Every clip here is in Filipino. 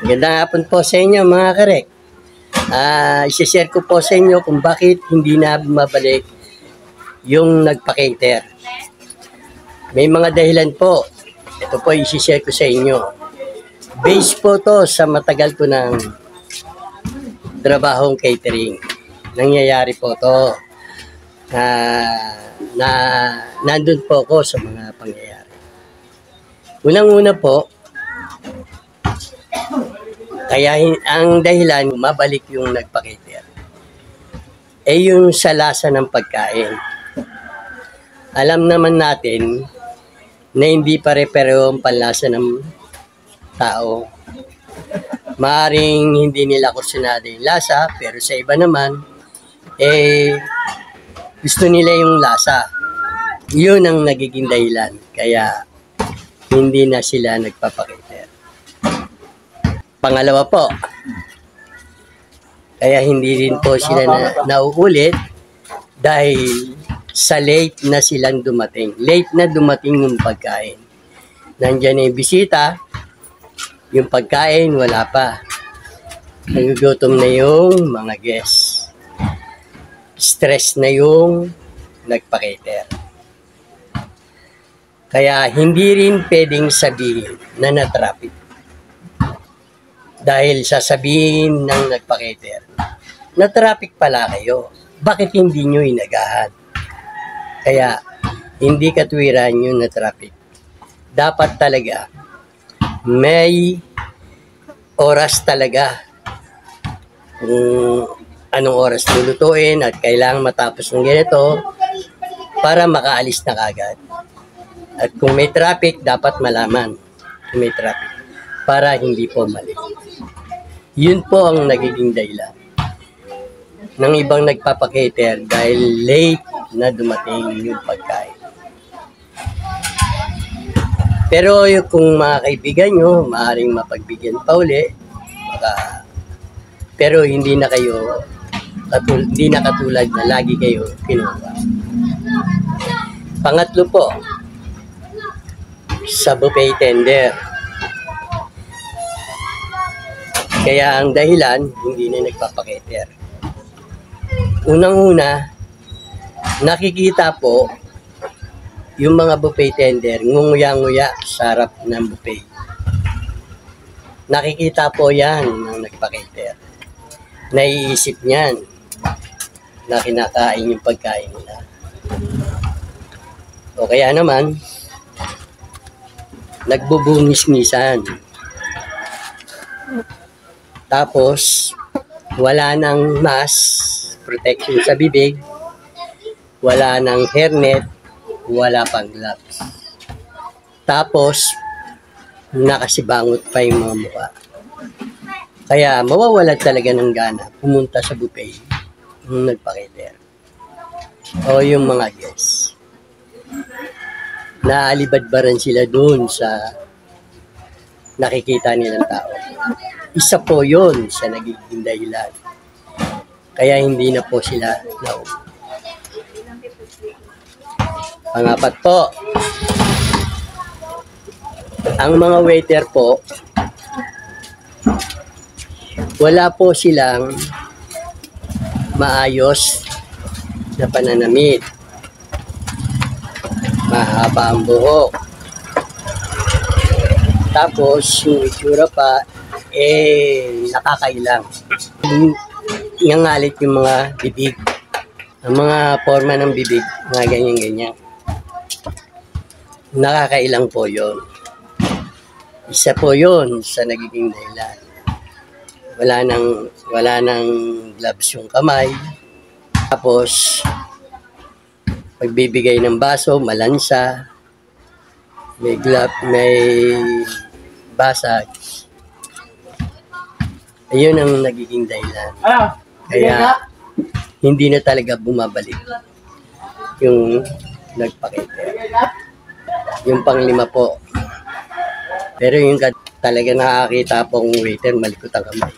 Magandang hapon po sa inyo mga karek. Isi-share ko po sa inyo kung bakit hindi na bumabalik yung nagpa-cater. May mga dahilan po. Ito po isi-share ko sa inyo. Base po to sa matagal ko ng trabahong catering. Nangyayari po to na nandun po ako sa mga pangyayari. Unang-una po, kaya ang dahilan mabalik yung nagpa-cater yung sa lasa ng pagkain. Alam naman natin na hindi pare-pareho ang panlasa ng tao. Maaring hindi nila kursunado yung lasa, pero sa iba naman, gusto nila yung lasa. Yun ang nagiging dahilan. Kaya hindi na sila nagpapakater. Pangalawa po, kaya hindi rin po sila nauulit dahil sa late na silang dumating. Late na dumating yung pagkain. Nandiyan yung bisita, yung pagkain wala pa. Nagugutom na yung mga guests. Stress na yung nagpa-cater. Kaya hindi rin pwedeng sabihin na na-traffic. Dahil sasabihin ng nagpa-cater, na-traffic pala kayo. Bakit hindi nyo inagahan? Kaya, hindi katwiran yung na-traffic. Dapat talaga, may oras talaga kung anong oras lulutuin at kailangan matapos ng ganito para makaalis na kagad. At kung may traffic, dapat malaman kung may traffic para hindi po mali. Yun po ang nagiging dahilan ng ibang nagpapakater dahil late na dumating yung pagkain. Pero kung mga kaibigan nyo, maaaring mapagbigyan pa uli, pero hindi na katulad na lagi kayo kinuha. Pangatlo po, sa buffet tender. Kaya ang dahilan, hindi na nagpapakater. Unang-una, nakikita po yung mga buffet tender, ngunguya-nguya sa harap ng buffet. Nakikita po yan ng nagpakater. Naiisip niyan na kinakain yung pagkain nila. O kaya naman, nagbubungis-ngisan. Tapos, wala nang mask, protection sa bibig, wala nang hairnet, wala pang gloves. Tapos, nakasibangot pa yung mga mukha. Kaya, mawawala talaga ng gana pumunta sa buffet nung nagpakater. O yung mga guests. Naalibadbaran sila doon sa nakikita nilang tao. Isa po yun sa nagiging dahilan. Kaya hindi na po sila nauwi. Pangapat po, ang mga waiter po, wala po silang maayos na pananamit. Mahaba ang buhok. Tapos, yung itsura pa, nakakailang. Nangalit yung mga bibig. Ang mga forma ng bibig, mga ganyan-ganyan. Nakakailang po yun. Isa po yun sa nagiging dahilan. Wala nang gloves yung kamay. Tapos, pagbibigay ng baso, malansa. May glove, may basag. Ayun ang nagiging dahilan. Kaya, hindi na talaga bumabalik yung nagpakater. Yung panglima po. Pero yung talaga nakakita pong waiter, malikot ang kamay.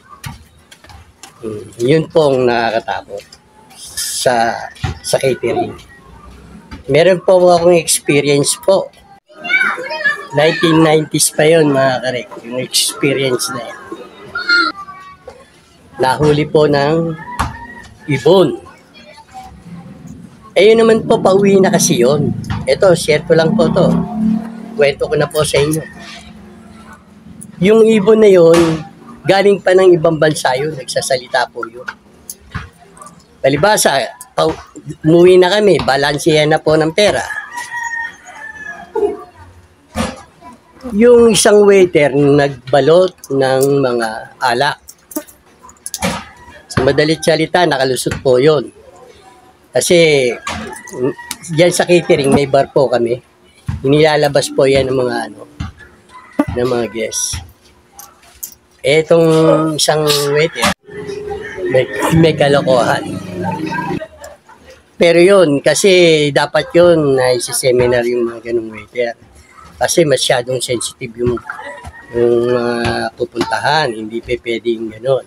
Yun pong nakakatakot sa catering. Meron po akong experience po. 1990s pa yun mga karek, yung experience na yan. nahuli po ng ibon. Eh yun naman po, pauwi na kasi yun. Ito, share ko lang po to. Kwento ko na po sa inyo. Yung ibon na yun, galing pa ng ibang bansa yun, nagsasalita po yun. Palibasa, umuwi na kami, balansihan na po ng pera. Yung isang waiter nagbalot ng mga alak. Sa madalit salita, nakalusot po yun. Kasi diyan sa catering may bar po kami. Inilalabas po yan ng mga guests. Etong isang waiter may kalokohan. Pero yun, kasi dapat yun na isi-seminar yung mga ganung waiter. Kasi masyadong sensitive yung pupuntahan. Hindi pwedeng gano'n.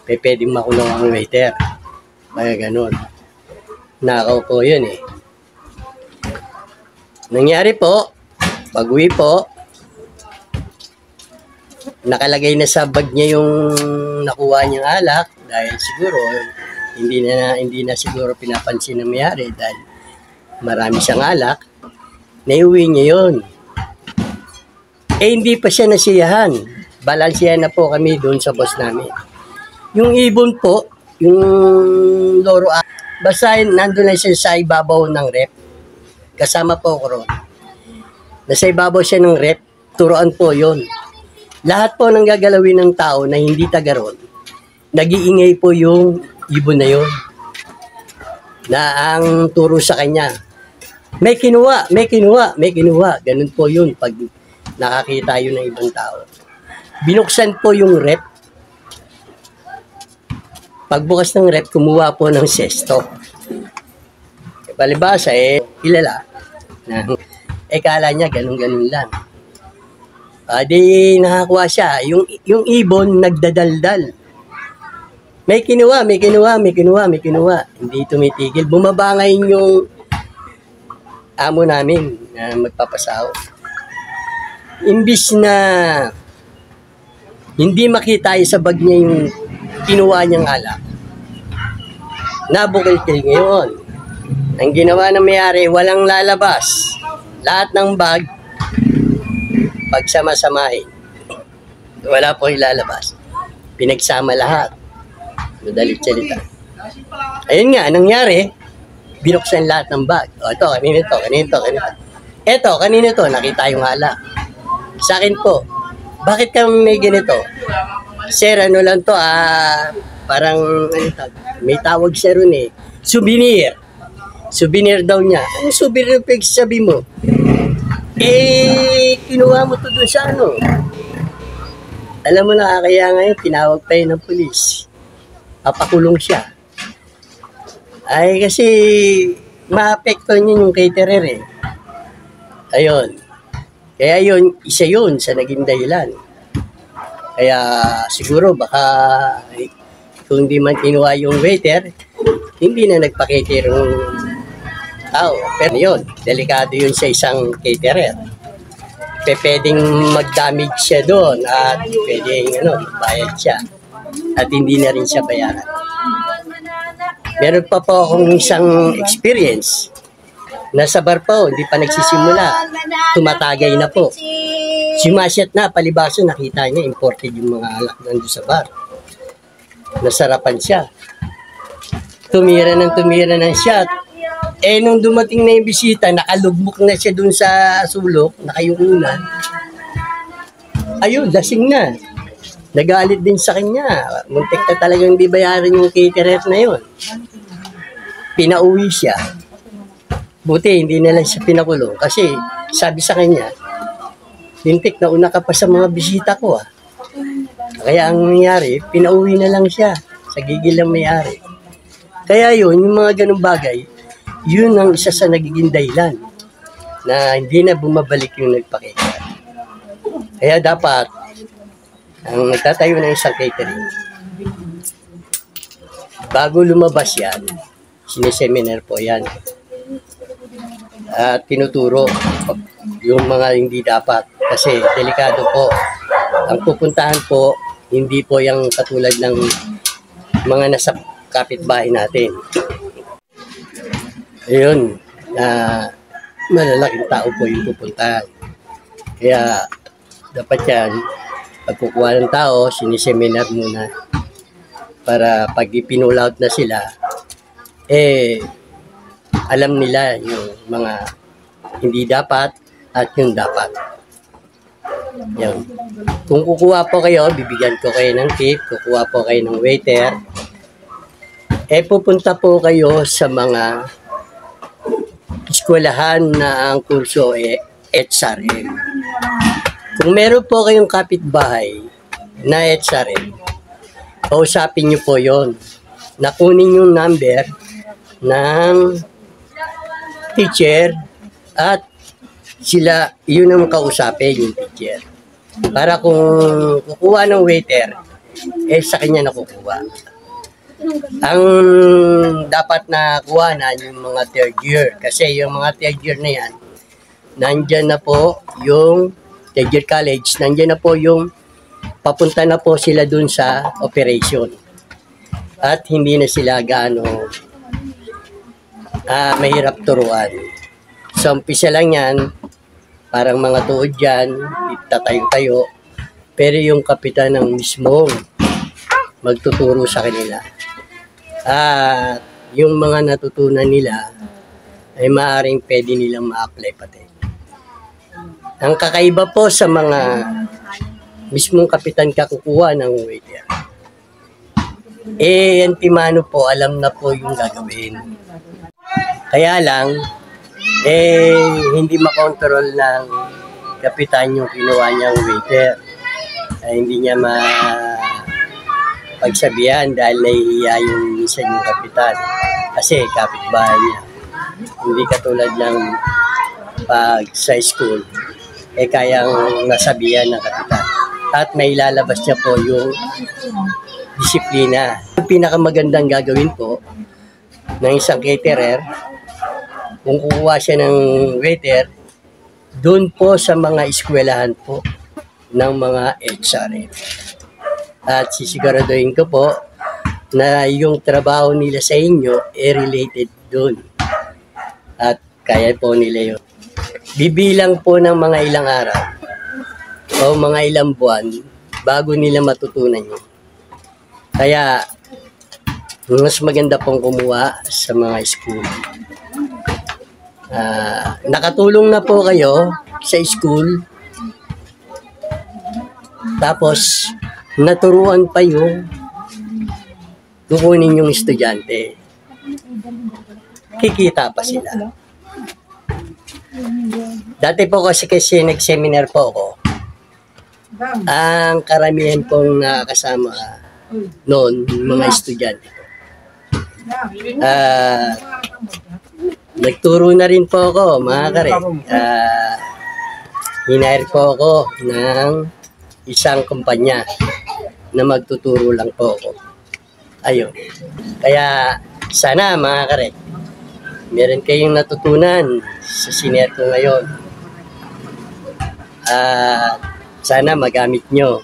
Pwedeng makulong ang waiter. Kaya gano'n. Nakaw po yun eh. Nangyari po, pag-uwi po, nakalagay na sa bag niya yung nakuha niyang alak dahil siguro hindi na siguro pinapansin ng mayari dahil marami siyang alak. Naiuwi niya yun. Eh hindi pa siya nasiyahan. Balansihan na po kami doon sa boss namin. Yung ibon po, yung loro, basta nandun lang siya sa ibabaw ng rep. Kasama po ko ron. Nasa ibabaw siya ng rep, turuan po yon. Lahat po ng gagalawin ng tao na hindi taga ron, nag-iingay po yung ibon na yon. Na ang turo sa kanya, may kinuha. Ganun po yun pag nakakita yun ng ibang tao. Binuksan po yung rep. Pagbukas ng rep, kumuha po ng sesto. Palibasa kilala. Kala niya ganun-ganun lang. Di nakakuha siya. Yung ibon nagdadaldal. May kinuha. Hindi tumitigil. Bumaba ngayon yung amo namin na magpapasaw. Imbis na hindi makita sa bag niya yung kinuha niyang alak, nabukil-kil ngayon. Ang ginawa ng mayari, walang lalabas. Lahat ng bag, pagsama-samahin. Wala po ilalabas. Pinagsama lahat. Madalit salita. Ayun nga, nangyari, binuksan lahat ng bag. O ito, kanino to, nakita yung alak. Sa akin po, bakit kang may ganito? Sir, ano lang to, parang, may tawag siya ron eh. Souvenir. Souvenir daw niya. Ano souvenir yung pagsasabi mo? Kinuha mo to doon sa ano. Alam mo na, kaya ngayon, tinawag pa yun ng pulis. Papakulong siya. Ay, kasi, maapekto niya yung caterer eh. Ayun. Kaya yun, isa yun sa naging dahilan. Kaya siguro baka kung di man kinuha yung waiter, hindi na nagpa-cater yung tao. Pero yun, delikado yun sa isang caterer. Pwedeng mag-damage siya doon at pwedeng bayad siya. At hindi na rin siya bayaran. Meron pa po akong isang experience. Nasa bar po, hindi pa nagsisimula. Tumatagay na po. Sumasyat na, palibasa nakita niya, imported yung mga alak nandun sa bar. Nasarapan siya. Tumira ng shot. Nung dumating na yung bisita, nakalugmok na siya dun sa sulok, nakayukunan. Ayun, lasing na. Nagalit din sa kanya. Muntik na talagang di bayaran yung caterer na yun. Pinauwi siya. Buti, hindi na lang siya pinakulong. Kasi, sabi sa kanya, Lintik, nauna ka pa sa mga bisita ko Kaya ang nangyari, pinauwi na lang siya sa gigil ng may-ari. Kaya yun, yung mga ganung bagay, yun ang isa sa nagiging dahilan na hindi na bumabalik yung nagpakita. Kaya dapat, ang nagtatayo ng isang catering, bago lumabas yan, sineseminar po yan. At tinuturo yung mga hindi dapat kasi delikado po. Ang pupuntahan po, hindi po yung katulad ng mga nasa kapitbahay natin. Ayun, malalaking tao po yung pupuntahan. Kaya dapat yan, pag kukuha ng tao, siniseminar muna para pag ipinul out na sila, alam nila yung mga hindi dapat at yung dapat. Yan. Kung kukuha po kayo, bibigyan ko kayo ng tip, kukuha po kayo ng waiter, pupunta po kayo sa mga eskwelahan na ang kurso HRM. Kung meron po kayong kapitbahay na HRM, kausapin nyo po yon. Nakunin yung number ng teacher at sila, yun ang kausapin yung teacher. Para kung kukuha ng waiter, sa kanya nakukuha. Ang dapat na kuha na yung mga third year. Kasi yung mga third year na yan, nandyan na po yung third year college, nandyan na po yung papunta na po sila dun sa operation. At hindi na sila gaano mahirap turuan. So, umpisa lang yan, parang mga tuod dyan, tatayo-tayo. Pero yung kapitan ng mismong magtuturo sa kanila. At yung mga natutunan nila ay maaaring pwede nilang ma-apply pati. Ang kakaiba po sa mga mismong kapitan kakukuha ng waiter, antimano po, alam na po yung gagawin. Kaya lang, hindi makontrol ng kapitan yung kinuha niyang waiter. Hindi niya pagsabihan dahil nahihiya yung minsan yung kapitan. Kasi kapitbahay niya. Hindi katulad ng pag sa school, kayang nasabihan ng kapitan. At may lalabas niya po yung disiplina. Ang pinakamagandang gagawin po ng isang caterer, kung kukuha siya ng waiter, doon po sa mga eskwelahan po ng mga HRM. At sisiguraduhin ko po na yung trabaho nila sa inyo related doon. At kaya po nila yun. Bibilang po ng mga ilang araw o mga ilang buwan bago nila matutunan yun. Kaya mas maganda pong kumuha sa mga school. Nakatulong na po kayo sa school, tapos naturuan pa yung kukunin yung estudyante. Kikita pa sila. Dati po kasi nag-seminar po ako, ang karamihan pong nakakasama noon, mga estudyante. Nagturo na rin po ako, mga kare. Hinire po ako ng isang kumpanya na magtuturo lang po ako. Ayun. Kaya sana, mga kare, meron kayong natutunan sa sinare ko ngayon. Sana magamit nyo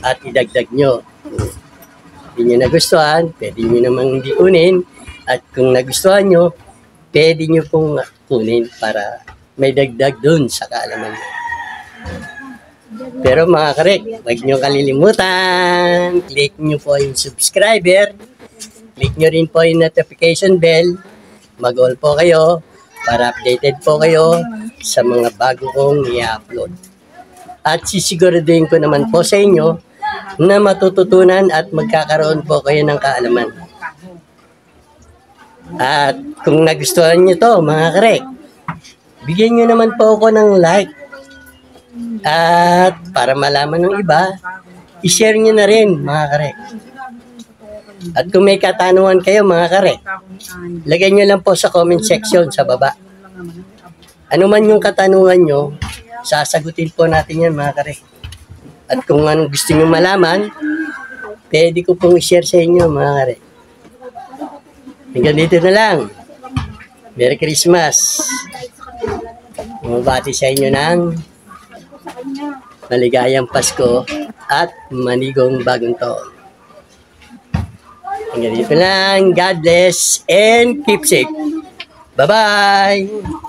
at idagdag nyo. Hindi nyo nagustuhan, pwede nyo namang hindi kunin. At kung nagustuhan nyo, pwede nyo pong kunin para may dagdag dun sa kaalaman nyo. Pero mga karek, huwag nyo kalilimutan. Click nyo po yung subscriber. Click nyo rin po yung notification bell. Mag-all po kayo para updated po kayo sa mga bago kong i-upload. At sisiguraduhin ko naman po sa inyo na matututunan at magkakaroon po kayo ng kaalaman. At kung nagustuhan nyo to, mga karek, bigyan nyo naman po ako ng like. At para malaman ng iba, i-share nyo na rin, mga karek. At kung may katanungan kayo, mga karek, lagay nyo lang po sa comment section sa baba. Ano man yung katanungan nyo, sasagutin po natin yan, mga karek. At kung anong gusto nyo malaman, pwede ko pong i-share sa inyo, mga karek. Hanggang dito na lang. Merry Christmas. Bumabati sa inyo ng maligayang Pasko at manigong bagong taon. Ganito lang. God bless and keep safe. Bye-bye!